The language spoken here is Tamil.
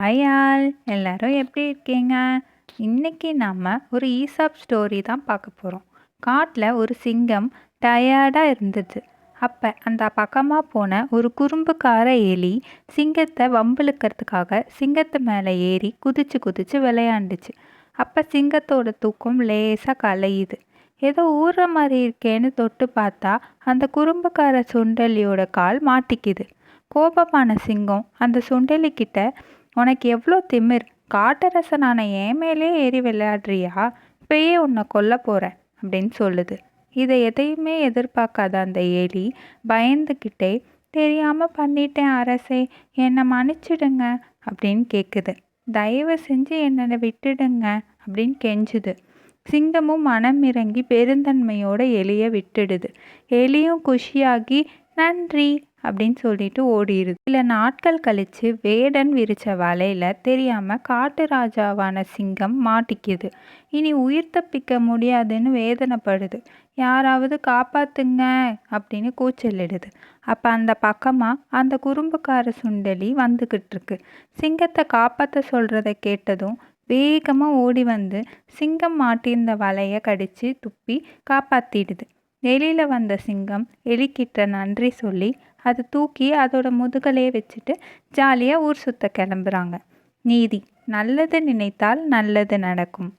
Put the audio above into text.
ஹாய் ஆல் எல்லாரும் எப்படி இருக்கீங்க? இன்னைக்கு நம்ம ஒரு ஈசாப் ஸ்டோரி தான் பார்க்க போகிறோம். காட்டில் ஒரு சிங்கம் டயர்டாக இருந்துச்சு. அப்போ அந்த பக்கமாக போன ஒரு குறும்புக்கார எலி சிங்கத்தை வம்பிழுக்கிறதுக்காக சிங்கத்து மேலே ஏறி குதிச்சு குதிச்சு விளையாண்டுச்சு. அப்போ சிங்கத்தோட தூக்கம் லேசாக கலையுது. ஏதோ ஊறுற மாதிரி இருக்கேன்னு தொட்டு பார்த்தா அந்த குறும்புக்கார சுண்டலியோட கால் மாட்டிக்குது. கோபமான சிங்கம் அந்த சுண்டலிக்கிட்ட, உனக்கு எவ்வளோ திமிர், காட்டரசனான என் மேலே ஏறி விளையாடுறியா, இப்பயே உன்னை கொல்ல போகிறேன் அப்படின்னு சொல்லுது. இதை எதையுமே எதிர்பார்க்காத அந்த எலி பயந்துக்கிட்டே, தெரியாமல் பண்ணிட்டேன் அரசே, என்னை மன்னிச்சிடுங்க அப்படின்னு கேட்குது. தயவு செஞ்சு என்னை விட்டுடுங்க அப்படின்னு கெஞ்சுது. சிங்கமும் மனம் இறங்கி பெருந்தன்மையோட எலியை விட்டுடுது. எலியும் குஷியாகி நன்றி அப்படின்னு சொல்லிட்டு ஓடிடுது. சில நாட்கள் கழிச்சு வேடன் விரிச்ச வலையில தெரியாம காட்டு ராஜாவான சிங்கம் மாட்டிக்குது. இனி உயிர் தப்பிக்க முடியாதுன்னு வேதனைப்படுது. யாராவது காப்பாத்துங்க அப்படின்னு கூச்சலிடுது. அப்ப அந்த பக்கமா அந்த குறும்புக்கார சுண்டலி வந்துகிட்டு இருக்கு. சிங்கத்தை காப்பாற்ற சொல்றதை கேட்டதும் வேகமாக ஓடி வந்து சிங்கம் மாட்டியிருந்த வலையை கடிச்சு துப்பி காப்பாற்றிடுது. வெளியில் வந்த சிங்கம் எலிக்கிட்ட நன்றி சொல்லி அதை தூக்கி அதோட முதுகலையே வச்சுட்டு ஜாலியாக ஊர் சுத்த கிளம்புறாங்க. நீதி: நல்லது நினைத்தால் நல்லது நடக்கும்.